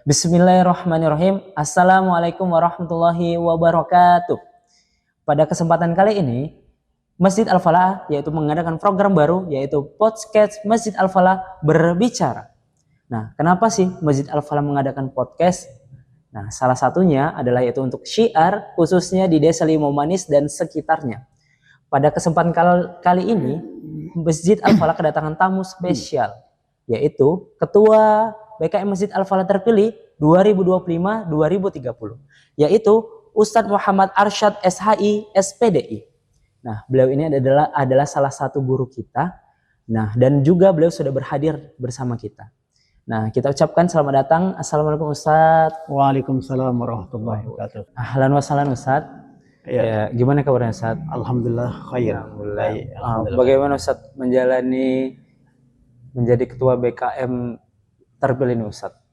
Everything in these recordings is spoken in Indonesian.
Bismillahirrahmanirrahim. Assalamualaikum warahmatullahi wabarakatuh. Pada kesempatan kali ini, Masjid Al-Falah yaitu mengadakan program baru yaitu podcast Masjid Al-Falah berbicara. Nah, kenapa sih Masjid Al-Falah mengadakan podcast? Nah, salah satunya adalah yaitu untuk syiar khususnya di Desa Limau Manis dan sekitarnya. Pada kesempatan kali ini, Masjid Al-Falah kedatangan tamu spesial yaitu Ketua BKM Masjid Al-Falah terpilih 2025-2030 yaitu Ustadz Muhammad Arsyad SHI SPDI. Nah, beliau ini adalah salah satu guru kita. Nah, dan juga beliau sudah berhadir bersama kita. Nah, kita ucapkan selamat datang. Assalamualaikum Ustadz. Waalaikumsalam warahmatullahi wabarakatuh. Ahlan wa sahlan Ustadz. Ya, gimana kabarnya Ustadz? Alhamdulillah khair. Alhamdulillah. Bagaimana Ustadz menjadi ketua BKM terpilih nih Ustadz?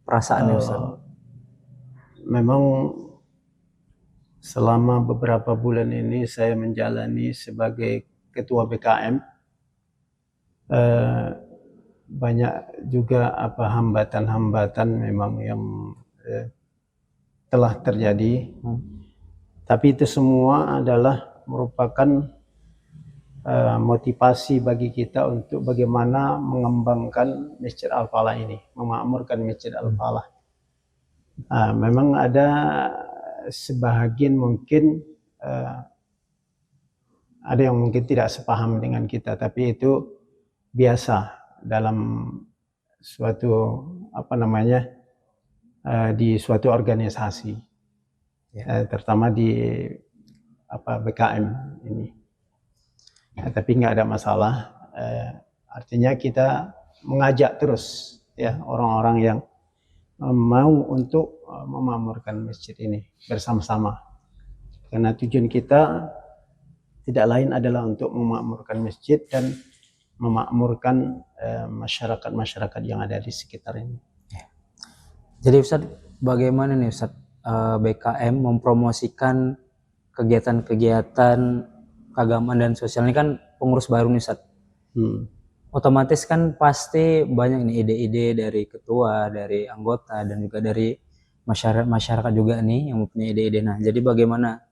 Perasaannya Ustadz? Memang selama beberapa bulan ini saya menjalani sebagai ketua BKM, banyak juga hambatan-hambatan memang yang telah terjadi. Tapi itu semua adalah merupakan motivasi bagi kita untuk bagaimana mengembangkan Masjid Al-Falah ini, memakmurkan Masjid Al-Falah. Memang ada sebahagian mungkin ada yang mungkin tidak sepaham dengan kita, tapi itu biasa dalam suatu di suatu organisasi, terutama di BKM ini. Tapi nggak ada masalah. Artinya kita mengajak terus ya orang-orang yang mau untuk memakmurkan masjid ini bersama-sama. Karena tujuan kita tidak lain adalah untuk memakmurkan masjid dan memakmurkan masyarakat-masyarakat yang ada di sekitar ini. Jadi Ustadz, bagaimana nih Ustadz BKM mempromosikan kegiatan-kegiatan keagamaan dan sosial? Ini kan pengurus baru nih Ustadz. Otomatis kan pasti banyak nih ide-ide dari ketua, dari anggota, dan juga dari masyarakat juga nih yang mempunyai ide-ide. Nah, jadi bagaimana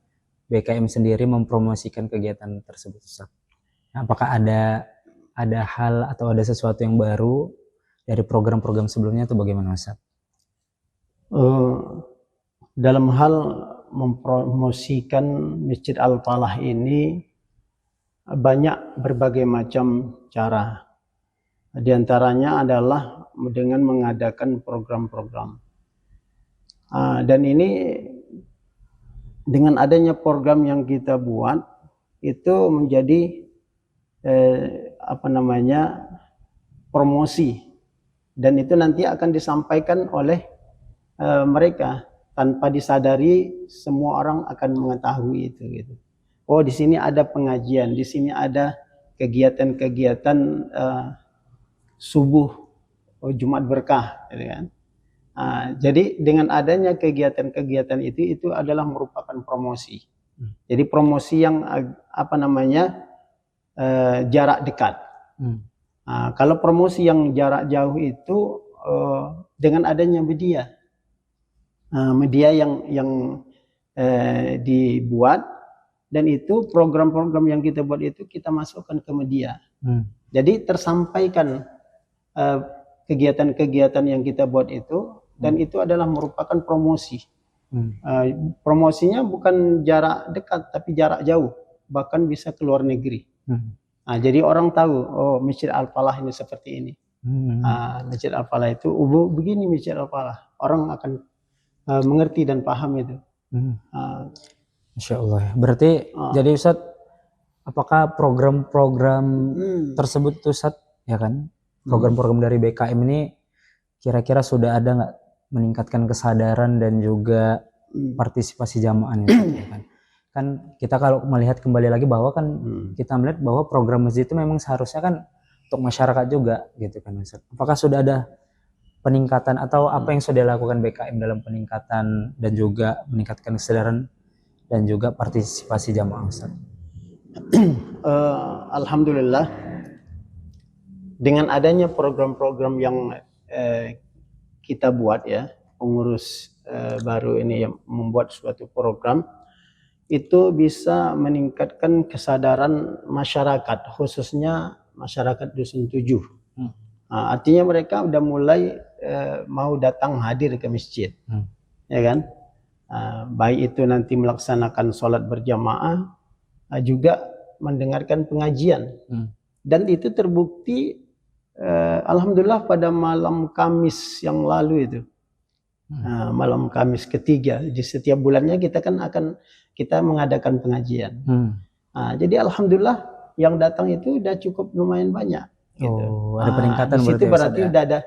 BKM sendiri mempromosikan kegiatan tersebut Ustadz? Apakah ada hal atau ada sesuatu yang baru dari program-program sebelumnya atau bagaimana Ustadz? Dalam hal mempromosikan Masjid Al-Falah ini banyak berbagai macam cara. Di antaranya adalah dengan mengadakan program-program. Dan ini dengan adanya program yang kita buat itu menjadi promosi, dan itu nanti akan disampaikan oleh mereka tanpa disadari. Semua orang akan mengetahui itu gitu. Oh, di sini ada pengajian, di sini ada kegiatan-kegiatan subuh, Jumat berkah, gitu kan. Jadi dengan adanya kegiatan-kegiatan itu adalah merupakan promosi. Jadi promosi yang jarak dekat. Kalau promosi yang jarak jauh itu dengan adanya media yang dibuat, dan itu program-program yang kita buat itu kita masukkan ke media. Jadi tersampaikan kegiatan-kegiatan yang kita buat itu, dan itu adalah merupakan promosi. Promosinya bukan jarak dekat tapi jarak jauh, bahkan bisa ke luar negeri. Jadi orang tahu, oh Masjid Al-Falah ini seperti ini. Masjid Al-Falah itu begini Masjid Al-Falah. Orang akan mengerti dan paham itu. Masya Allah. Berarti jadi Ustadz, apakah program-program tersebut Ustadz, ya kan, program-program dari BKM ini kira-kira sudah ada nggak meningkatkan kesadaran dan juga partisipasi jamaahnya, ya kan? Kan kita kalau melihat kembali lagi bahwa kan kita melihat bahwa program masjid itu memang seharusnya kan untuk masyarakat juga, gitu kan Ustadz. Apakah sudah ada peningkatan atau apa yang sudah dilakukan BKM dalam peningkatan dan juga meningkatkan kesadaran dan juga partisipasi jamaah Ustaz? Alhamdulillah, dengan adanya program-program yang kita buat ya, pengurus baru ini yang membuat suatu program, itu bisa meningkatkan kesadaran masyarakat, khususnya masyarakat Dusun 7. Artinya mereka udah mulai mau datang hadir ke masjid, ya kan? Baik itu nanti melaksanakan sholat berjamaah, juga mendengarkan pengajian. Dan itu terbukti alhamdulillah pada malam Kamis yang lalu itu. Malam Kamis ketiga di setiap bulannya kita kan kita mengadakan pengajian. Jadi alhamdulillah yang datang itu udah cukup lumayan banyak. Gitu. Ada peningkatan di situ berarti ya? udah ada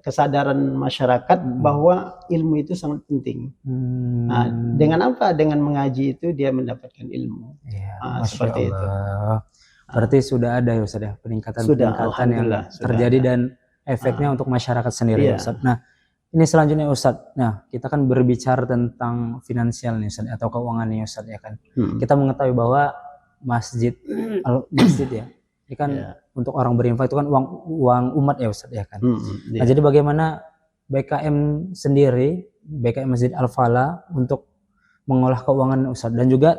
kesadaran masyarakat bahwa ilmu itu sangat penting. Dengan apa? Dengan mengaji itu dia mendapatkan ilmu. Ya, seperti itu. Berarti sudah ada ya Ustaz ya peningkatan yang terjadi dan efeknya untuk masyarakat sendiri ya Ustaz. Nah, ini selanjutnya Ustaz. Nah, kita kan berbicara tentang finansial nih Ustaz atau keuangan nih Ustaz ya kan. Kita mengetahui bahwa masjid ya. Ini kan untuk orang berinfak itu kan uang umat ya Ustaz ya kan. Nah, jadi bagaimana BKM sendiri, BKM Masjid Al-Falah untuk mengolah keuangan Ustaz dan juga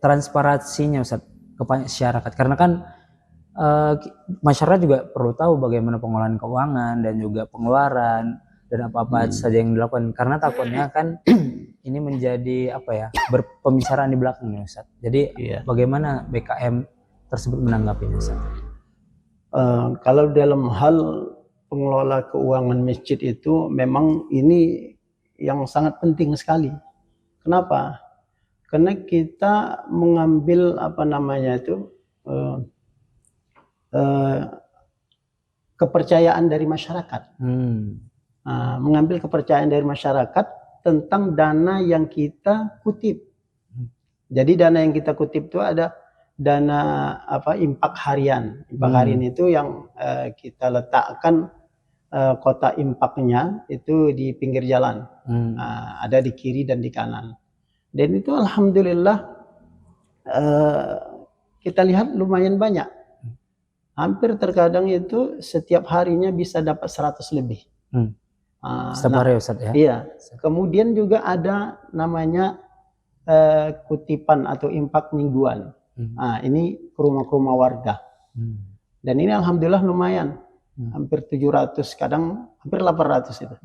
transparansinya Ustaz ke masyarakat, karena kan masyarakat juga perlu tahu bagaimana pengolahan keuangan dan juga pengeluaran dan apa-apa saja yang dilakukan, karena takutnya kan ini menjadi pembicaraan di belakangnya Ustaz. Jadi bagaimana BKM tersebut menanggapinya Ustaz? Kalau dalam hal pengelola keuangan masjid itu memang ini yang sangat penting sekali. Kenapa? Karena kita mengambil kepercayaan dari masyarakat. Mengambil kepercayaan dari masyarakat tentang dana yang kita kutip. Jadi dana yang kita kutip itu ada dana impak harian. Impak harian itu yang kita letakkan kotak impaknya itu di pinggir jalan. Ada di kiri dan di kanan. Dan itu alhamdulillah kita lihat lumayan banyak. Hampir terkadang itu setiap harinya bisa dapat 100 lebih. Setiap hari Ustaz ya? Iya. Kemudian juga ada namanya kutipan atau impak mingguan. Ini ke rumah-rumah warga. Dan ini alhamdulillah lumayan. Hampir 700, kadang hampir 800 itu.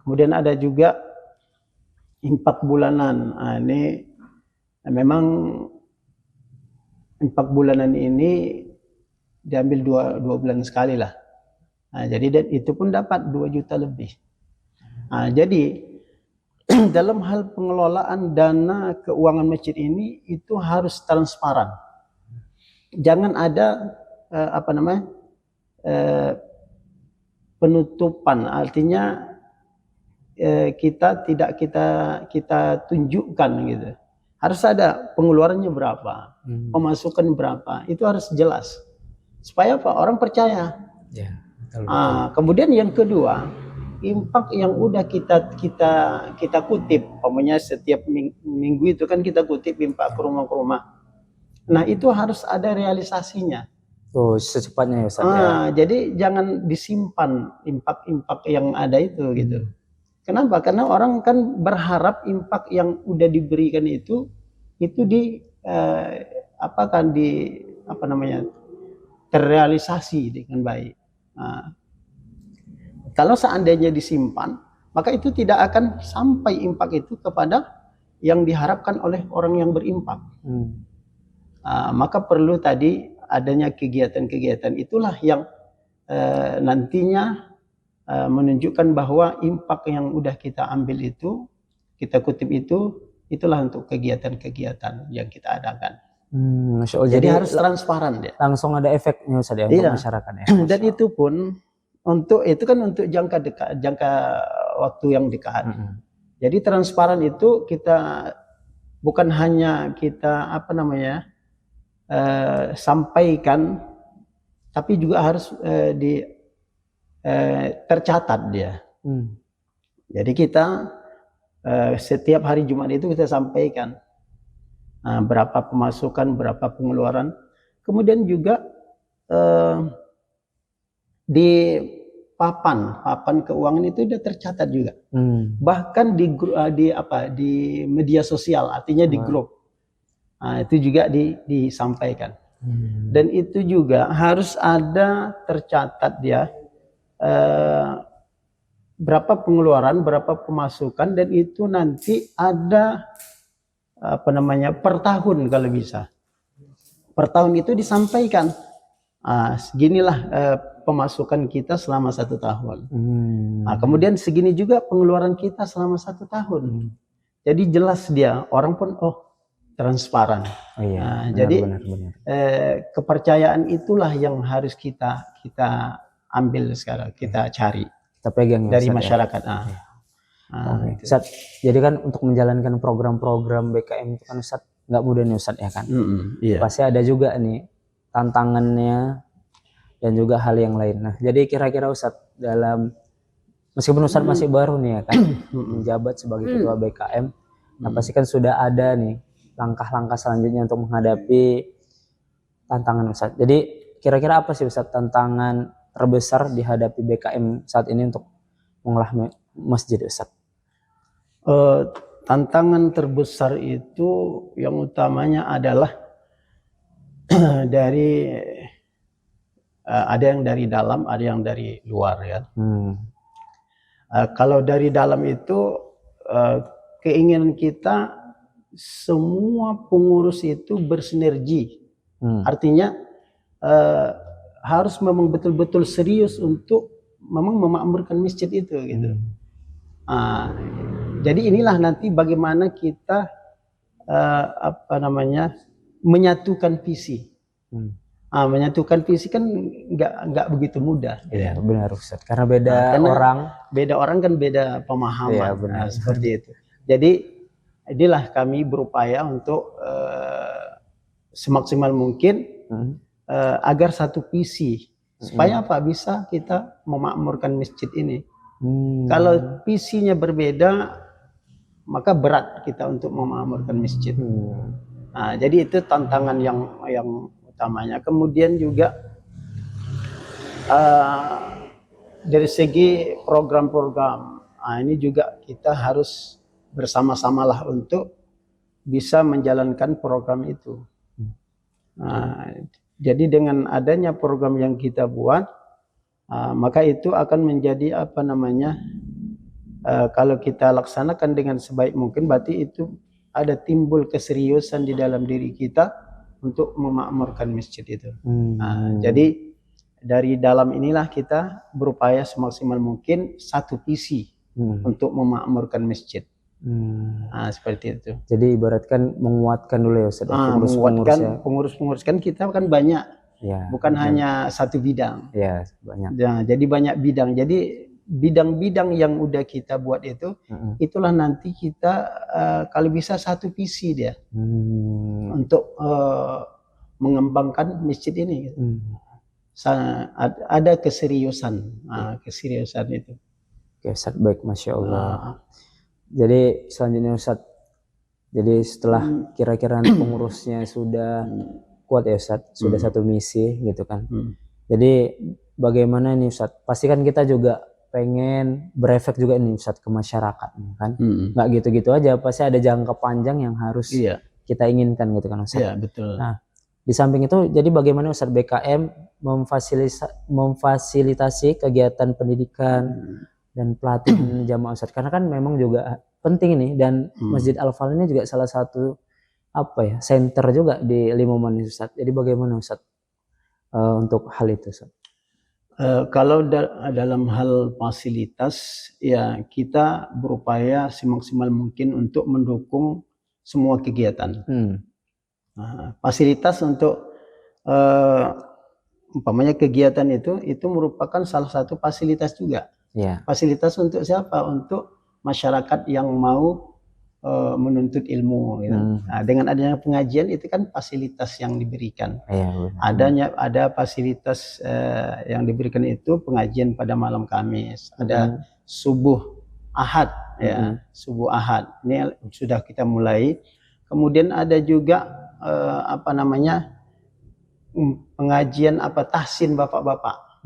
Kemudian ada juga impak bulanan. Ini memang impak bulanan ini diambil dua bulan sekali lah. Jadi itu pun dapat 2 juta lebih. Jadi dalam hal pengelolaan dana keuangan masjid ini itu harus transparan. Jangan ada penutupan, artinya kita tidak kita tunjukkan gitu. Harus ada pengeluarannya berapa, pemasukan berapa, itu harus jelas supaya orang percaya. Kemudian yang kedua, impak yang udah kita kutip, pokoknya setiap minggu itu kan kita kutip impak ke rumah. Nah itu harus ada realisasinya. Secepatnya ya Ustaz ya. Jadi jangan disimpan impak yang ada itu gitu. Kenapa? Karena orang kan berharap impak yang udah diberikan itu terrealisasi dengan baik. Kalau seandainya disimpan, maka itu tidak akan sampai impak itu kepada yang diharapkan oleh orang yang berimpak. Maka perlu tadi adanya kegiatan-kegiatan itulah yang nantinya menunjukkan bahwa impak yang udah kita ambil itu, kita kutip itulah untuk kegiatan-kegiatan yang kita adakan. Masya Allah. Jadi harus transparan dia. Langsung ada efeknya Ustaz ya untuk masyarakat ya. Dan itu pun untuk jangka dekat, jangka waktu yang dekat. Jadi transparan itu kita bukan hanya kita sampaikan, tapi juga harus tercatat dia. Jadi kita setiap hari Jumat itu kita sampaikan berapa pemasukan, berapa pengeluaran. Kemudian juga di papan keuangan itu udah tercatat juga. Bahkan di media sosial, artinya di grup. Nah, itu juga disampaikan. Dan itu juga harus ada tercatat dia berapa pengeluaran, berapa pemasukan, dan itu nanti ada per tahun kalau bisa. Per tahun itu disampaikan. Seginilah pemasukan kita selama 1 tahun. Nah, kemudian segini juga pengeluaran kita selama 1 tahun. Jadi jelas dia, orang pun transparan. Jadi kepercayaan itulah yang harus kita ambil sekarang, kita cari, kita pegang dari masyarakat. Ustaz, jadi kan untuk menjalankan program-program BKM itu kan Ustaz nggak mudah nih Ustaz, ya kan? Pasti ada juga nih tantangannya dan juga hal yang lain. Nah, jadi kira-kira Ustaz, dalam meskipun Ustaz masih baru nih ya kan, menjabat sebagai ketua BKM, nah pasti kan sudah ada nih langkah-langkah selanjutnya untuk menghadapi tantangan Ustaz. Jadi kira-kira apa sih Ustaz tantangan terbesar dihadapi BKM saat ini untuk mengolah masjid Ustaz? Tantangan terbesar itu yang utamanya adalah ada yang dari dalam, ada yang dari luar ya. Kalau dari dalam itu keinginan kita semua pengurus itu bersinergi. Artinya harus memang betul-betul serius untuk memang memakmurkan masjid itu gitu. Jadi inilah nanti bagaimana kita menyatukan visi. Menyatukan visi kan nggak begitu mudah. Iya, benar Ustaz. Karena beda orang kan beda pemahaman. Seperti itu. Jadi inilah kami berupaya untuk semaksimal mungkin agar satu visi, supaya bisa kita memakmurkan masjid ini. Kalau visinya berbeda, maka berat kita untuk memakmurkan masjid. Jadi itu tantangan yang utamanya. Kemudian juga dari segi program-program, ini juga kita harus bersama-samalah untuk bisa menjalankan program itu. Jadi dengan adanya program yang kita buat, maka itu akan menjadi kalau kita laksanakan dengan sebaik mungkin, berarti itu ada timbul keseriusan di dalam diri kita untuk memakmurkan masjid itu. Jadi dari dalam inilah kita berupaya semaksimal mungkin satu visi untuk memakmurkan masjid. Seperti itu. Jadi ibaratkan menguatkan dulu ya Ustaz. Pengurus-pengurus kan kita kan banyak. Bukan hanya satu bidang. Banyak. Jadi banyak bidang. Jadi bidang-bidang yang udah kita buat itu, itulah nanti kita kalau bisa satu visi dia untuk mengembangkan masjid ini. Ada keseriusan, keseriusan itu. Oke, Ustaz, baik, Masya Allah. Jadi selanjutnya Ustaz, jadi setelah kira-kira pengurusnya sudah kuat ya Ustaz, sudah satu misi gitu kan. Jadi bagaimana nih Ustaz? Pastikan kita juga pengen berefek juga nih Ustaz ke masyarakat kan. Nggak gitu-gitu aja, pasti ada jangka panjang yang harus kita inginkan gitu kan Ustaz. Iya, betul. Nah, di samping itu jadi bagaimana Ustaz BKM memfasilitasi kegiatan pendidikan dan pelatihan jamaah Ustaz, karena kan memang juga penting nih, dan Masjid Al-Falah ini juga salah satu center juga di Limaman Ustaz. Jadi bagaimana Ustaz untuk hal itu Ustaz? Kalau dalam hal fasilitas ya kita berupaya semaksimal mungkin untuk mendukung semua kegiatan. Fasilitas untuk umpamanya kegiatan itu merupakan salah satu fasilitas juga. Fasilitas untuk siapa? Untuk masyarakat yang mau menuntut ilmu gitu. Dengan adanya pengajian itu kan fasilitas yang diberikan. Ada fasilitas yang diberikan itu pengajian pada malam Kamis, ada subuh Ahad subuh Ahad. Ini sudah kita mulai. Kemudian ada juga pengajian tahsin bapak-bapak.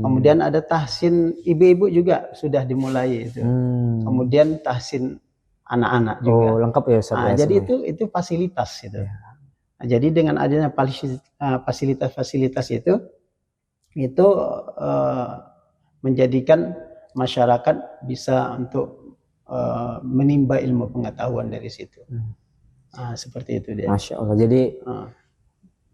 Kemudian ada tahsin ibu-ibu juga sudah dimulai itu. Kemudian tahsin anak-anak juga. Oh, lengkap ya Ustaz. Jadi itu fasilitas itu. Ya. Nah, jadi dengan adanya fasilitas-fasilitas itu menjadikan masyarakat bisa untuk menimba ilmu pengetahuan dari situ. Seperti itu dia. Masya Allah. Jadi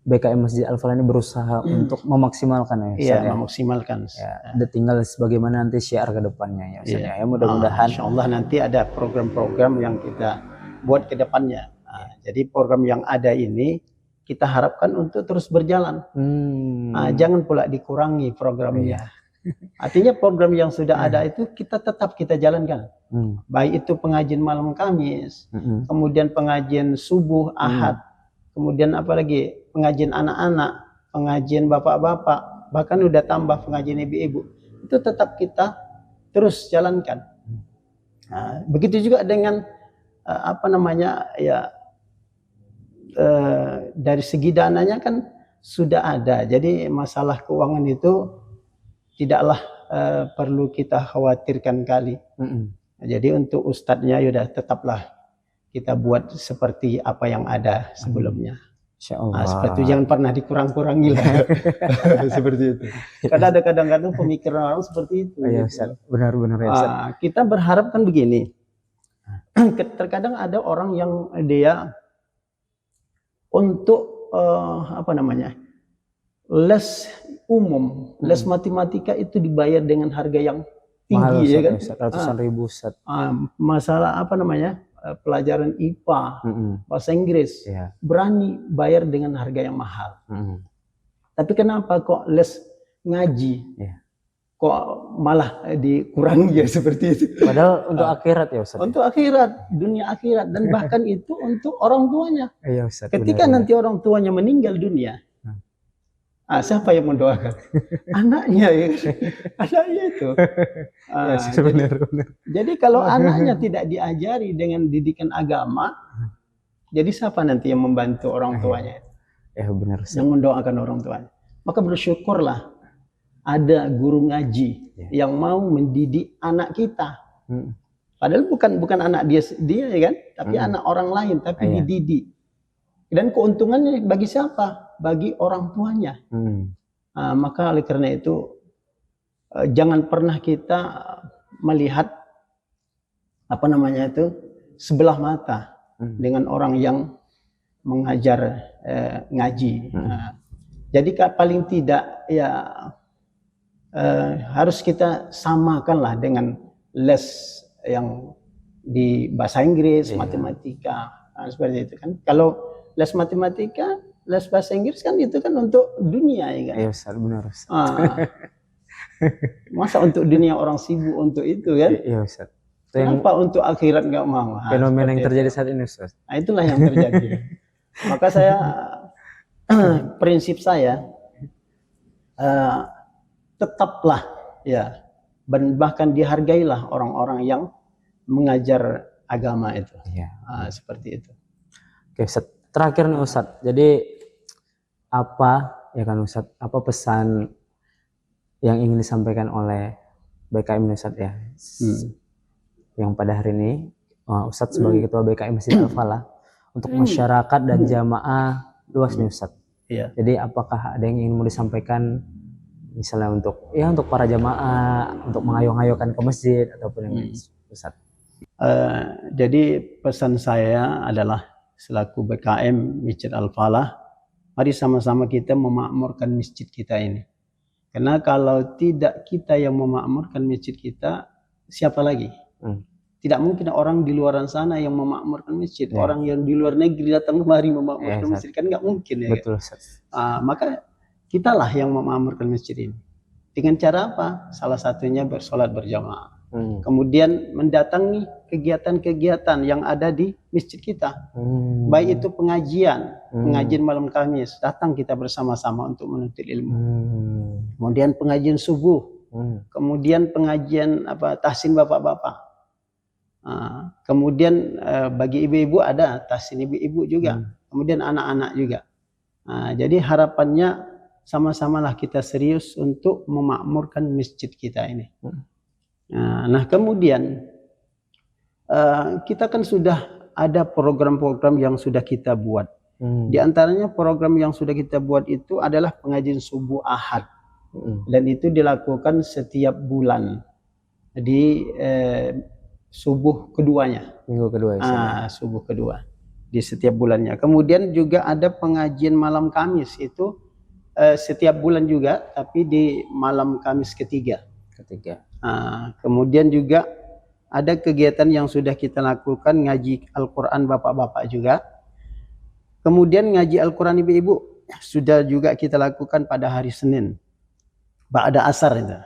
BKM Masjid Al-Falah ini berusaha untuk memaksimalkan ya. Iya, memaksimalkan. Ya, tinggal sebagaimana nanti syiar ke depannya ya Ustaz. Ya, mudah-mudahan insyaallah nanti ada program-program yang kita buat ke depannya. Jadi program yang ada ini kita harapkan untuk terus berjalan. Jangan pula dikurangi programnya. Artinya program yang sudah ada itu tetap kita jalankan. Baik itu pengajian malam Kamis, kemudian pengajian subuh Ahad, kemudian apalagi pengajian anak-anak, pengajian bapak-bapak, bahkan udah tambah pengajian ibu-ibu. Itu tetap kita terus jalankan. Begitu juga dengan dari segi dananya kan sudah ada. Jadi masalah keuangan itu tidaklah perlu kita khawatirkan kali. Jadi untuk ustadznya yaudah tetaplah kita buat seperti apa yang ada sebelumnya. Seperti itu, jangan pernah dikurang-kurangi lah. Seperti itu. Karena ada kadang-kadang pemikiran orang seperti itu. Iya, gitu. Benar-benar ya. Kita berharap kan begini. Terkadang ada orang yang dia untuk les umum, les matematika itu dibayar dengan harga yang tinggi. Mahal, ya kan? Ratusan ribu Ustaz. Masalah pelajaran IPA, bahasa Inggris, berani bayar dengan harga yang mahal. Tapi kenapa kok les ngaji, kok malah dikurangi ya seperti itu? Padahal untuk akhirat ya Ustaz. Untuk akhirat, dunia akhirat, dan bahkan itu untuk orang tuanya. Iya Ustaz. Ketika nanti orang tuanya meninggal dunia, siapa yang mendoakan? Anaknya ya. Anaknya itu. Jadi kalau anaknya tidak diajari dengan didikan agama, jadi siapa nanti yang membantu orang tuanya? Ya benar. Yang mendoakan orang tuanya. Maka bersyukurlah ada guru ngaji yang mau mendidik anak kita. Padahal bukan anak dia ya kan, tapi anak orang lain, tapi dididik. Dan keuntungannya bagi siapa? Bagi orang tuanya. Maka oleh karena itu jangan pernah kita melihat sebelah mata dengan orang yang mengajar ngaji. Jadi paling tidak ya harus kita samakanlah dengan les yang di bahasa Inggris, matematika, seperti itu kan. Kalau les matematika, les bahasa Inggris kan itu kan untuk dunia ya kan. Iya Ustaz, benar Ustaz. Masa untuk dunia orang sibuk untuk itu kan? Iya Ustaz. Kenapa untuk akhirat nggak mau? Fenomena yang terjadi saat ini Ustaz. Itulah yang terjadi. Maka saya prinsip saya tetaplah ya, bahkan dihargailah orang-orang yang mengajar agama itu. Seperti itu. Oke Ustaz. Terakhir nih Ustaz, jadi apa pesan yang ingin disampaikan oleh BKM Ustaz ya? Yang pada hari ini Ustaz sebagai ketua BKM Masjid Al-Falah untuk masyarakat dan jamaah luas nih Ustaz. Jadi apakah ada yang ingin mau disampaikan misalnya untuk para jamaah untuk mengayuh-ayuhkan ke masjid ataupun yang lain Ustaz? Jadi pesan saya adalah selaku BKM Masjid Al-Falah, mari sama-sama kita memakmurkan masjid kita ini. Karena kalau tidak kita yang memakmurkan masjid kita, siapa lagi? Tidak mungkin orang di luar sana yang memakmurkan masjid. Orang yang di luar negeri datang kemari memakmurkan masjid, kan nggak mungkin ya. Betul, maka kitalah yang memakmurkan masjid ini. Dengan cara apa? Salah satunya bersolat berjamaah. Kemudian mendatangi kegiatan-kegiatan yang ada di masjid kita. Baik itu pengajian malam Kamis, datang kita bersama-sama untuk menuntut ilmu. Kemudian pengajian subuh, kemudian pengajian tahsin bapak-bapak. Kemudian bagi ibu-ibu ada tahsin ibu-ibu juga. Kemudian anak-anak juga. Jadi harapannya sama-samalah kita serius untuk memakmurkan masjid kita ini. Nah, kemudian kita kan sudah ada program-program yang sudah kita buat. Di antaranya program yang sudah kita buat itu adalah pengajian subuh Ahad. Dan itu dilakukan setiap bulan. Di subuh keduanya. Minggu kedua ya. Subuh kedua di setiap bulannya. Kemudian juga ada pengajian malam Kamis itu setiap bulan juga, tapi di malam Kamis ketiga. Kemudian juga ada kegiatan yang sudah kita lakukan, ngaji Al-Quran bapak-bapak juga. Kemudian ngaji Al-Quran ibu-ibu sudah juga kita lakukan pada hari Senin, ba'da asar itu.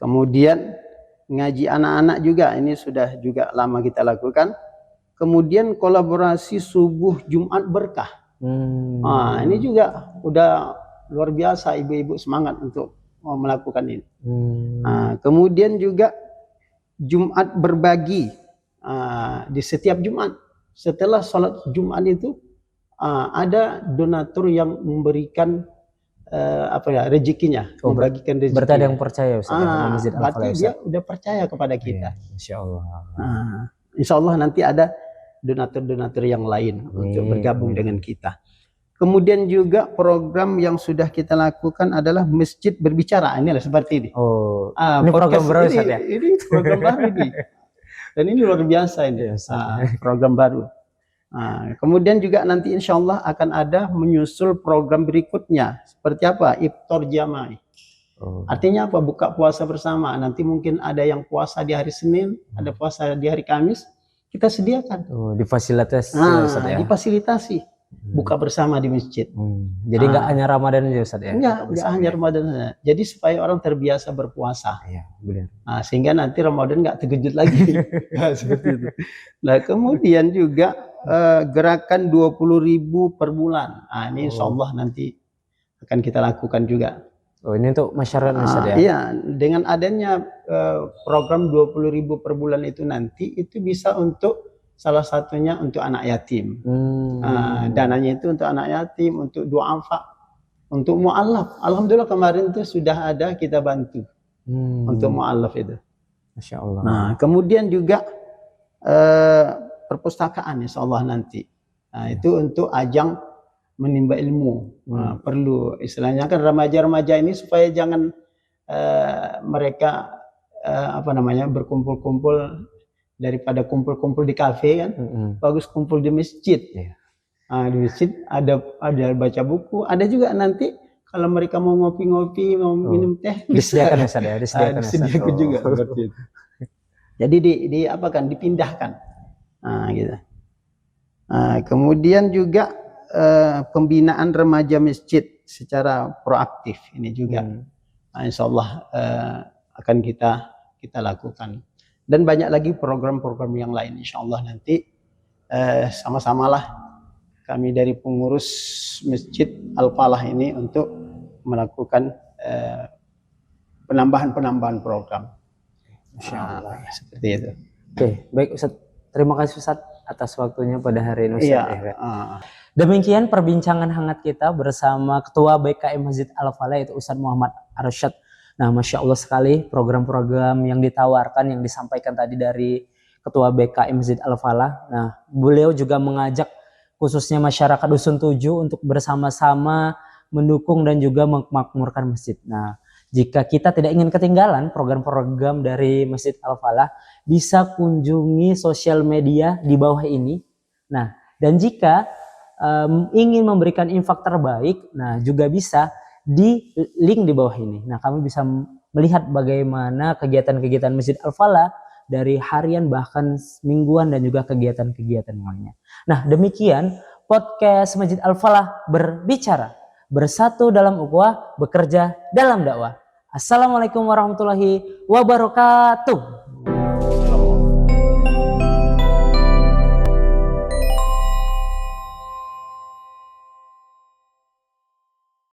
Kemudian ngaji anak-anak juga, ini sudah juga lama kita lakukan. Kemudian kolaborasi subuh Jumat berkah. Ini juga udah luar biasa, ibu-ibu semangat untuk melakukan ini. Kemudian juga Jumat berbagi, di setiap Jumat setelah sholat Jumat itu ada donatur yang memberikan rezekinya, membagikan rezeki. Berarti ada yang percaya Ustaz, berarti dia udah percaya kepada kita. Insya Allah. Insya Allah nanti ada donatur-donatur yang lain untuk bergabung dengan kita. Kemudian juga program yang sudah kita lakukan adalah masjid berbicara. Inilah seperti ini. Ini program baru ya? Ini program baru ini. Dan ini luar biasa ini. Program baru. Kemudian juga nanti insya Allah akan ada menyusul program berikutnya. Seperti apa? Iftar jamaah. Artinya apa? Buka puasa bersama. Nanti mungkin ada yang puasa di hari Senin, ada puasa di hari Kamis. Kita sediakan. Difasilitasi. Difasilitasi. Buka bersama di masjid. Jadi nggak hanya Ramadan aja Ustaz ya? Nggak hanya Ramadan. Jadi supaya orang terbiasa berpuasa. Iya, benar. Sehingga nanti Ramadan nggak terkejut lagi. Seperti itu. Nah, kemudian juga gerakan 20.000 per bulan. Ini insya Allah nanti akan kita lakukan juga. Ini untuk masyarakat Ustaz ya? Iya, dengan adanya program 20.000 per bulan itu nanti itu bisa untuk salah satunya untuk anak yatim. Dananya itu untuk anak yatim, untuk du'afa, untuk mu'allaf. Alhamdulillah kemarin itu sudah ada kita bantu untuk mu'allaf itu. Masya Allah. Nah, kemudian juga perpustakaan insya Allah nanti. Itu untuk ajang menimba ilmu. Perlu istilahnya kan remaja-remaja ini supaya jangan mereka berkumpul-kumpul daripada kumpul-kumpul di kafe kan, bagus kumpul di masjid. Di masjid ada baca buku, ada juga nanti kalau mereka mau ngopi-ngopi, mau minum teh, disediakan Ustaz ya, disediakan juga seperti itu. Jadi dipindahkan. Gitu. Kemudian juga pembinaan remaja masjid secara proaktif ini juga, insya Allah akan kita lakukan. Dan banyak lagi program-program yang lain insya Allah nanti sama-samalah kami dari pengurus Masjid Al-Falah ini untuk melakukan penambahan program. Insya Allah seperti itu. Oke, baik Ustaz. Terima kasih Ustaz atas waktunya pada hari ini Ustaz. Iya. Demikian perbincangan hangat kita bersama Ketua BKM Masjid Al-Falah yaitu Ustaz Muhammad Arsyad. Nah, Masya Allah sekali program-program yang ditawarkan, yang disampaikan tadi dari Ketua BKM Masjid Al-Falah. Nah, beliau juga mengajak khususnya masyarakat Dusun 7 untuk bersama-sama mendukung dan juga memakmurkan masjid. Nah, jika kita tidak ingin ketinggalan program-program dari Masjid Al-Falah, bisa kunjungi sosial media di bawah ini. Nah, dan jika ingin memberikan infak terbaik, nah juga bisa di link di bawah ini. Nah, kami bisa melihat bagaimana kegiatan-kegiatan Masjid Al-Falah dari harian bahkan mingguan dan juga kegiatan-kegiatan lainnya. Nah, demikian podcast Masjid Al-Falah berbicara, bersatu dalam ukhuwah, bekerja dalam dakwah. Assalamualaikum warahmatullahi wabarakatuh.